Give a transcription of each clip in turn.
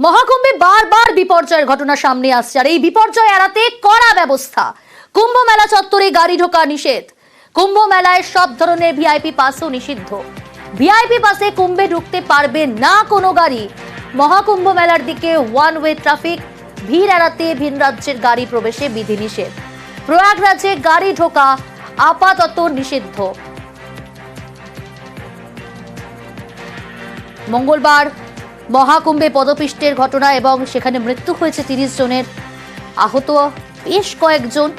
মহাকুম্ভে বারবার বিপর্যয়ের ঘটনা সামনে আসছে, আর এই বিপর্যয় এড়াতে কড়া ব্যবস্থা। কুম্ভ মেলা চত্বরে গাড়ি ঢোকা নিষেধ। কুম্ভ মেলায় সব ধরনের ভিআইপি পাসও নিষিদ্ধ। ভিআইপি পাসে কুম্ভে ঢুকতে পারবে না কোনো গাড়ি। মহাকুম্ভ মেলার দিকে ওয়ান ওয়ে ট্রাফিক। ভিড় এড়াতে ভিন রাজ্যের গাড়ি প্রবেশে বিধিনিষেধ। প্রয়াগরাজে গাড়ি ঢোকা আপাতত নিষিদ্ধ। মঙ্গলবার মহাকুম্ভে পদপিষ্টের ঘটনা এবং সেখানে মৃত্যু হয়েছে 30 জনের, আহত বেশ কয়েকজন।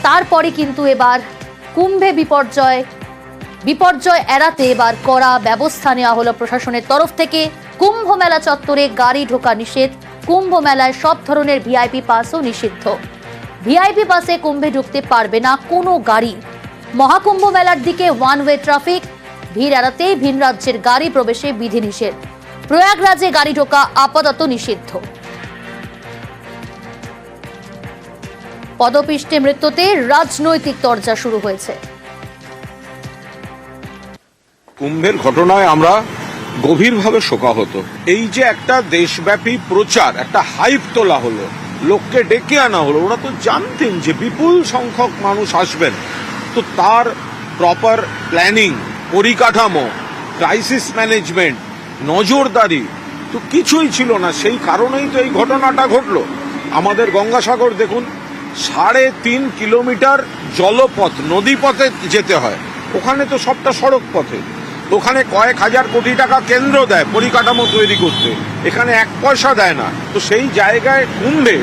তারপরে কিন্তু এবার কুম্ভে বিপর্যয় এড়াতে এবার কড়া ব্যবস্থা নেওয়া হলো প্রশাসনের তরফ থেকে। কুম্ভ মেলা চত্বরে গাড়ি ঢোকা নিষেধ। কুম্ভ মেলায় সব ধরনের ভিআইপি পাসও নিষিদ্ধ। ভিআইপি পাসে কুম্ভে ঢুকতে পারবে না কোনো গাড়ি। মহাকুম্ভ মেলার দিকে ওয়ান ওয়ে ট্রাফিক। ভিড় এড়াতে ভিন রাজ্যের গাড়ি প্রবেশে বিধিনিষেধ। প্রয়াগরাজে গাড়ি ঢোকা আপাতত নিষিদ্ধ। পদপিষ্টে মৃত্যুতে রাজনৈতিক চর্চা শুরু হয়েছে। কুম্ভের ঘটনায় আমরা গভীরভাবে শোকাহত। এই যে একটা দেশব্যাপী প্রচার, একটা হাইপ তোলা হলো, লোককে ডেকে আনা হলো, ওরা তো জানতেন যে বিপুল সংখ্যক মানুষ আসবেন, তো তার প্রপার প্ল্যানিং, পরিকাঠামো, ক্রাইসিস ম্যানেজমেন্ট, নজরদারি তো কিছুই ছিল না। সেই কারণেই তো এই ঘটনাটা ঘটলো। আমাদের গঙ্গাসাগর দেখুন, 3.5 কিলোমিটার জলপথ, নদীপথে যেতে হয়। ওখানে তো সবটা সড়ক পথে। ওখানে কয়েক হাজার কোটি টাকা কেন্দ্র দেয় পরিকাঠামো তৈরি করতে, এখানে 1 পয়সা দেয় না। তো সেই জায়গায় কুম্ভে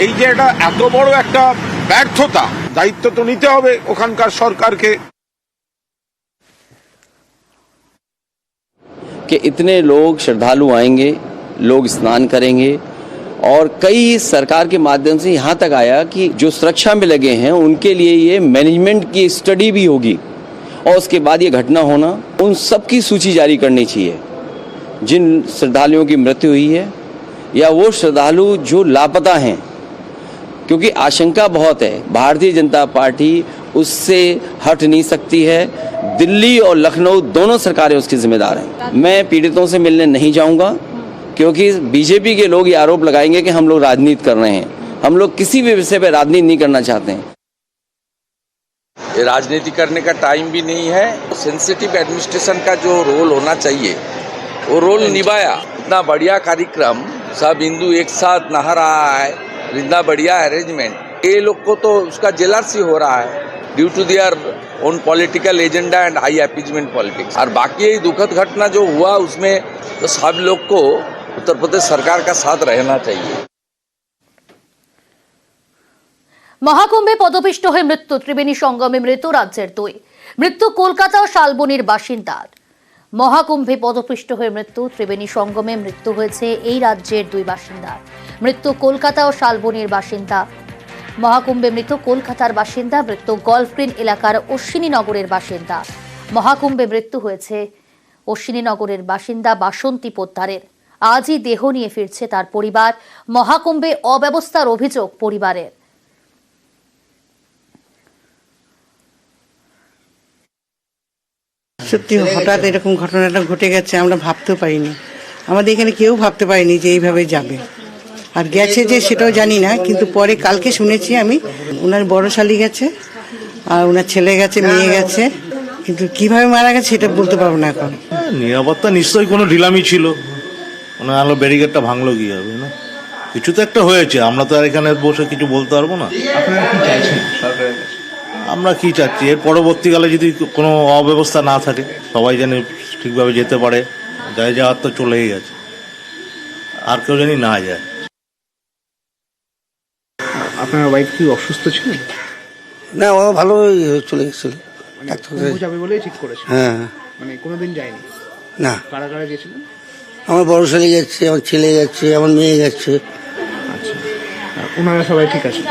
এই যে এটা এত বড় একটা ব্যর্থতা, দায়িত্ব তো নিতে হবে ওখানকার সরকারকে। कि इतने लोग श्रद्धालु आएंगे, लोग स्नान करेंगे, और कई सरकार के माध्यम से यहाँ तक आया कि जो सुरक्षा में लगे हैं उनके लिए ये मैनेजमेंट की स्टडी भी होगी, और उसके बाद ये घटना होना, उन सब की सूची जारी करनी चाहिए जिन श्रद्धालुओं की मृत्यु हुई है या वो श्रद्धालु जो लापता हैं, क्योंकि आशंका बहुत है। भारतीय जनता पार्टी उससे हट नहीं सकती है। दिल्ली और लखनऊ दोनों सरकारें उसकी जिम्मेदार हैं। मैं पीड़ितों से मिलने नहीं जाऊंगा, क्योंकि बीजेपी के लोग ये आरोप लगाएंगे कि हम लोग राजनीति कर रहे हैं। हम लोग किसी भी विषय पर राजनीति नहीं करना चाहते हैं। ये राजनीति करने का टाइम भी नहीं है। सेंसिटिव एडमिनिस्ट्रेशन का जो रोल होना चाहिए वो रोल निभाया। इतना बढ़िया कार्यक्रम, सब हिंदू एक साथ नहा रहा है, इतना बढ़िया अरेंजमेंट, ये लोग को तो उसका जेलसी हो रहा है due to their own political agenda and high appeasement politics. और बाकी ये दुखद घटना जो हुआ उसमें तो सब लोग को उत्तर प्रदेश सरकार का साथ रहना चाहिए। মহাকুম্ভে পদপিষ্ট হয়ে মৃত্যু, ত্রিবেণী সঙ্গমে মৃত্যু রাজ্যের 2। মৃত্যু কলকাতা ও শালবনির বাসিন্দার। মহাকুম্ভে পদপিষ্ট হয়ে মৃত্যু, ত্রিবেণী সঙ্গমে মৃত্যু হয়েছে এই রাজ্যের 2 বাসিন্দার। মৃত্যু কলকাতা ও শালবনির বাসিন্দা। মহাকুম্ভে মৃত্যু কলকাতার বাসিন্দা, মৃত্যু গল্ফগ্রিন এলাকার অশ্বিনীনগরের বাসিন্দা। মহাকুম্ভে মৃত্যু হয়েছে অশ্বিনীনগরের বাসিন্দা বাসন্তী পোদ্দারের। আজই দেহ নিয়ে ফিরছে তার পরিবার। মহাকুম্ভে অব্যবস্থার অভিযোগ পরিবারের। সত্যি হঠাৎ এরকম ঘটনাটা ঘটে গেছে, আমরা ভাবতেও পারিনি। আমাদের এখানে কেউ ভাবতে পারিনি যে এইভাবে যাবে, আর গেছে যে সেটাও জানি না। কিন্তু পরে কালকে শুনেছি আমি, ওনার বড় শালি গেছে আর ওনার ছেলে গেছে, মেয়ে গেছে, কিন্তু কিভাবে মারা গেছে সেটা বলতে পারবো না এখন। নিরাপত্তা নিশ্চয়ই কোনো ঢিলামি ছিল, মানে আলো ব্যারিকেডটা ভাঙলো কি হবে না, কিছু তো একটা হয়েছে। আমরা তো আর এখানে বসে কিছু বলতে পারবো না। আমরা কি চাচ্ছি, এর পরবর্তীকালে যদি কোনো অব্যবস্থা না থাকে, সবাই যেন ঠিকভাবে যেতে পারে। যাই যাওয়ার তো চলেই গেছে, আর কেউ জানি না যায়। আপনার ওয়াইফ কি অসুস্থ ছিল? না, ও ভালো চলে গেছিল, যাবে বলেই ঠিক করেছে। হ্যাঁ, মানে কোনোদিন যায়নি? না। কারা কারা গেছিলেন? আমার বড় ছেলে গেছে, আমার ছেলে গেছে, আমার মেয়ে গেছে। আচ্ছা, ওনারা সবাই ঠিক আছে?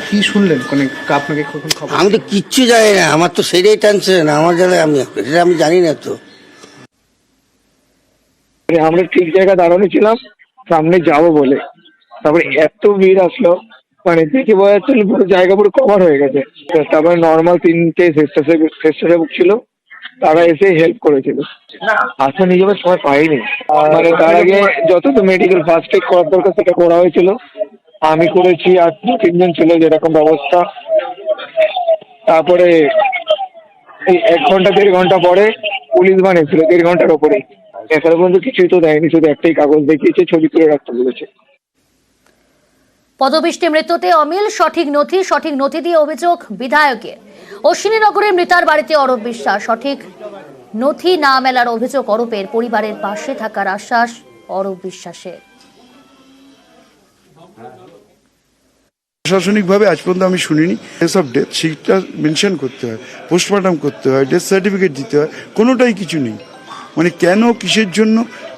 কি শুনলেন, মানে আপনাকে কখন খবর? আমি তো কিচ্ছু জানি না, আমার তো সেটাই টেনশন। আমার জায়গায় আমি জানি না তো। আমরা ঠিক জায়গায় দাঁড়ানো ছিলাম সামনে যাবো বলে, তারপরে এত ভিড় আসলো, মানে দেখে বোঝা যাচ্ছে পুরো জায়গা পুরো কভার হয়ে গেছে। তারপরে নর্মাল 3টে স্বেচ্ছাসেবক ছিল, তারা এসে হেল্প করেছিল। আসতে নিজের সময় পাইনি, মানে তার আগে যত তো মেডিকেল ফার্স্ট এড করার দরকার সেটা করা হয়েছিল, আমি করেছি, আর 2-3 জন ছিল যেরকম ব্যবস্থা। তারপরে এই 1-1.5 ঘন্টা পরে পুলিশ বান এসেছিল, 1.5 ঘন্টার ওপরে। এখনো পর্যন্ত কিছুই তো দেয়নি, শুধু একটাই কাগজ দেখিয়েছে, ছবি তুলে রাখতে বলেছে। পদপিষ্টে মৃত্যুতে অমিল, সঠিক নথি দিয়ে অভিযোগ বিধায়কের। অশ্বিনীনগরের মৃতার বাড়িতে অরূপ বিশ্বাস, সঠিক নথি না মেলার অভিযোগ অরূপের। পরিবারের পাশে থাকার আশ্বাস অরূপ বিশ্বাসের। প্রশাসনিকভাবে আজ পর্যন্ত আমি শুনিনি। এসব ডেথ শিটটা মেনশন করতে হয়, পোস্টমর্টম করতে হয়, ডেথ সার্টিফিকেট দিতে হয়, কোনোটাই কিছু নেই। মানে কেন, কিসের জন্য?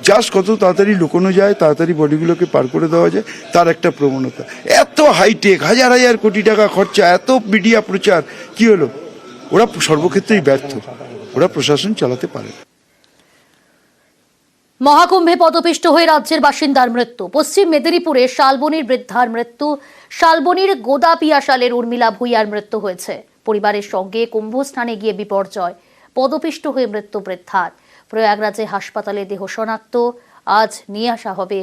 জাস্ট কত তাড়াতাড়ি লুকোনো যায়, তাড়াতাড়ি বডিগুলোকে পার করে দেওয়া যায়, তার একটা প্রবণতা। এত হাইটেক, হাজার হাজার কোটি টাকা খরচা, এত মিডিয়া প্রচার, কি হলো? ওরা সর্বক্ষেত্রেই ব্যর্থ, ওরা প্রশাসন চালাতে পারে না। মহাকুম্ভে পদপিষ্ট হয়ে রাজ্যের বাসিন্দার মৃত্যু। পশ্চিম মেদিনীপুরে শালবনির বৃদ্ধার মৃত্যু। শালবনির গোদাপিয়াশালের উর্মিলা ভূঁইয়ার মৃত্যু হয়েছে। পরিবারের সঙ্গে কুম্ভ স্নানে গিয়ে বিপর্যয়, পদপিষ্ট হয়ে মৃত্যু বৃদ্ধার। প্রয়াগরাজে হাসপাতালে দেহ শনাক্ত, আজ নিয়ে আসা হবে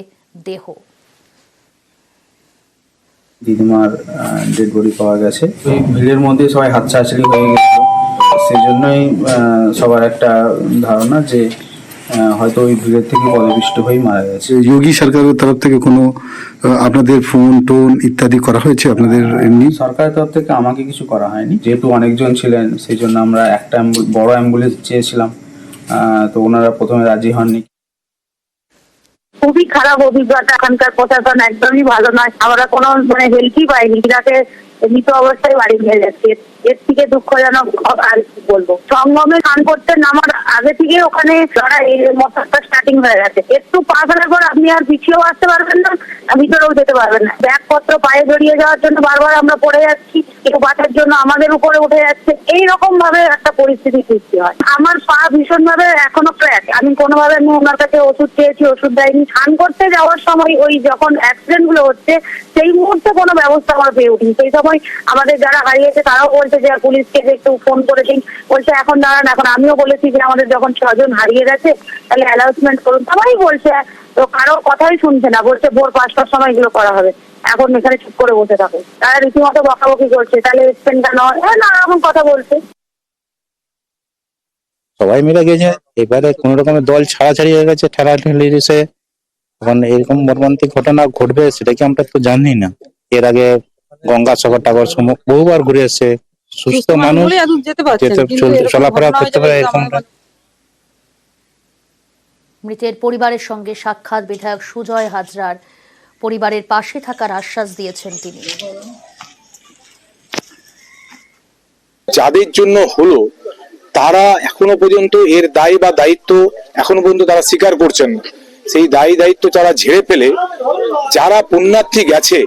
দেহ। দিদিমার ডেড বডি পাওয়া গেছে। এই ভিড়ের মধ্যে সবাই হাতছাড়াছাড়ি হয়ে গেছিল, সেই জন্যই সবার একটা ধারণা যে হয়তো ওই ভিড়ের থেকে পদপিষ্ট হয়ে মারা গেছে। যোগী সরকারের তরফ থেকে কোনো আপনাদের ফোন টোন ইত্যাদি করা হয়েছে আপনাদের? এমনি সরকারের তরফ থেকে আমাকে কিছু করা হয়নি, যেহেতু অনেকজন ছিলেন সেই জন্য আমরা একটা বড় অ্যাম্বুলেন্স চেয়েছিলাম, তো ওনারা প্রথমে রাজি হননি। খুবই খারাপ অভিজ্ঞতা, এখানকার প্রশাসন একদমই ভালো নয়। আমরা কোনো হেল্পই পাইনি, যাতে মৃত অবস্থায় বাড়ি নিয়ে যাচ্ছে। এর থেকে দুঃখজনক আর কি বলবো। সঙ্গমে স্নান করতে নামার আগে থেকে ওখানে মশাটা স্টার্টিং হয়ে গেছে। একটু পা ফেলার পর আপনি আর পিছিয়েও আসতে পারবেন না, ভিতরেও যেতে পারবেন না। ব্যাগপত্র পায়ে জড়িয়ে যাওয়ার জন্য বারবার আমরা পড়ে যাচ্ছি, কেউ বাঁচার জন্য আমাদের উপরে উঠে যাচ্ছে। এইরকম ভাবে একটা পরিস্থিতি সৃষ্টি হয়। আমার পা ভীষণ ভাবে এখনো ক্র্যাক। আমি কোনোভাবে ওনার কাছে ওষুধ চেয়েছি, ওষুধ দেয়নি। স্নান করতে যাওয়ার সময় ওই যখন অ্যাক্সিডেন্ট গুলো হচ্ছে সেই মুহূর্তে কোনো ব্যবস্থা আমরা পেয়ে উঠি। সেই সময় আমাদের যারা হারিয়েছে তারাও বলছে যে পুলিশকে একটু ফোন করে দিন, বলছে এখন দাঁড়ান। এখন আমিও বলেছি যে আমাদের যখন 6 জন হারিয়ে গেছে তাহলে অ্যানাউন্সমেন্ট করুন। সবাই বলছে, তো কারো কথাই শুনছে না, বলছে ভোর 5টার সময় এগুলো করা হবে। এখন এখানে চুপ করে বসে থাকো। তারা রীতিমতো বকাবকি করছে, তাহলে এসছেন কেন, নানা রকম কথা বলছে। সবাই মিলে গেছে, এবারে কোন রকমের দল ছাড়াছাড়ি হয়ে গেছে, ঠেলাঠেলি এসে এখন এরকম মর্মান্তিক ঘটনা ঘটবে সেটা কি আমরা তো জানি না। এর আগে গঙ্গাসাগর টাগর বহুবার ঘুরে এসছে, সুস্থ মানুষ চলাফেরা করতে পারে। মৃতের পরিবারের সঙ্গে সাক্ষাৎ বিধায়ক সুজয় হাজরার। পরিবারের পাশে থাকার আশ্বাস দিয়েছেন তিনি। যাদের জন্য হলো তারা এখনো পর্যন্ত এর দায় বা দায়িত্ব এখনো পর্যন্ত তারা স্বীকার করছেন না। সেই দায়িত্ব তারা ঝেড়ে ফেলে যারা পুণ্যার্থী গেছে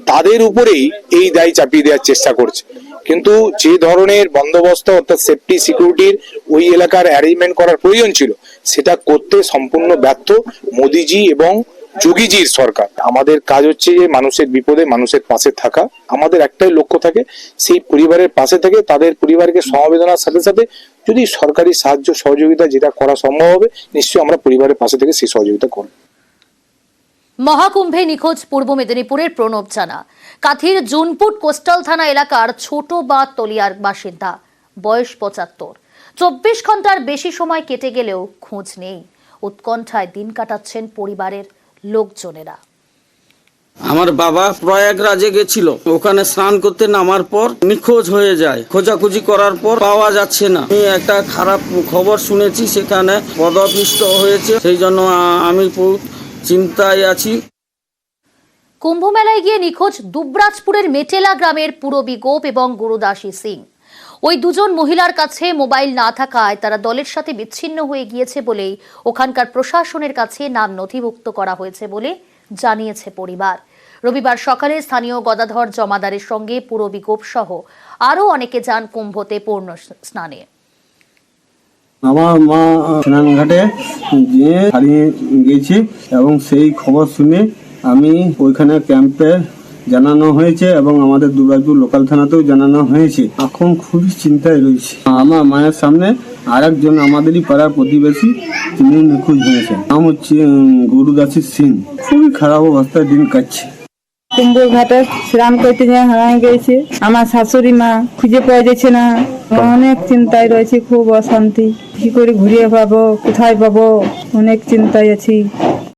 তাদের উপরেই এই দায় চাপিয়ে দেওয়ার চেষ্টা করছে। কিন্তু যে ধরনের বন্দোবস্ত অর্থাৎ সেফটি সিকিউরিটির ওই এলাকার অ্যারেঞ্জমেন্ট করার প্রয়োজন ছিল সেটা করতে সম্পূর্ণ ব্যর্থ মোদিজি এবং যোগীজির সরকার। আমাদের কাজ হচ্ছে যে মানুষের বিপদে মানুষের পাশে থাকা। আমাদের একটাই লক্ষ্য থাকে, সেই পরিবারের পাশে থেকে তাদের পরিবারকে সমবেদনার সাথে সাথে যদি সরকারি সাহায্য সহযোগিতা যেটা করা সম্ভব হবে নিশ্চয়ই আমরা পরিবারের পাশে থেকে সেই সহযোগিতা করব। মহাকুম্ভে নিখোঁজ পূর্ব মেদিনীপুরের প্রণব জানা। কাথির জুনপুট কোস্টাল থানা এলাকার ছোট বাঁধ তলিয়ার বাসিন্দা, বয়স 75। 24 ঘন্টার বেশি সময় কেটে গেলেও খোঁজ নেই। উৎকণ্ঠায় দিন কাটাচ্ছেন পরিবারের লোকজনেরা। আমার বাবা প্রয়াগরাজে গেছিল, ওখানে স্নান করতে নামার পর নিখোঁজ হয়ে যায়। খোঁজাখুঁজি করার পর পাওয়া যাচ্ছে না। আমি একটা খারাপ খবর শুনেছি, সেখানে পদপিষ্ট হয়েছে, সেই জন্য আমি চিন্তায় আছি। কুম্ভ মেলায় গিয়ে নিখোঁজ দুবরাজপুরের মেটেলা গ্রামের পুরবী গোপ এবং গুরুদাসী সিং। ওই দুজন মহিলার কাছে মোবাইল না থাকায় তারা দলের সাথে বিচ্ছিন্ন হয়ে গিয়েছে বলেই ওখানকার প্রশাসনের কাছে নাম নথিভুক্ত করা হয়েছে বলে জানিয়েছে পরিবার। রবিবার সকালে স্থানীয় গদাধর জমাদারের সঙ্গে পুরবী গোপ সহ আরও অনেকে যান কুম্ভতে পূর্ণ স্নানে। আমার মা স্নানঘাটে গিয়ে হারিয়ে গেছি এবং সেই খবর শুনে আমি ওইখানে ক্যাম্পে জানানো হয়েছে এবং আমাদের দুবরাজপুর লোকাল থানাতেও জানানো হয়েছে। এখন খুবই চিন্তায় রয়েছে। আমার মায়ের সামনে আর একজন আমাদেরই পাড়ার প্রতিবেশী, তিনি নিখোঁজ হয়েছেন। নাম হচ্ছে গরুদাসী সিং। খুবই খারাপ অবস্থায় দিন কাটছে। কুম্ভল ঘাটে স্নান করতে গিয়ে হারাই গেছে। আমার শাশুড়ি মা খুঁজে পাওয়া যাচ্ছে না, অনেক চিন্তায় রয়েছে, খুব অশান্তি। কি করে ঘুরিয়ে পাবো, কোথায় পাবো, অনেক চিন্তায় আছি।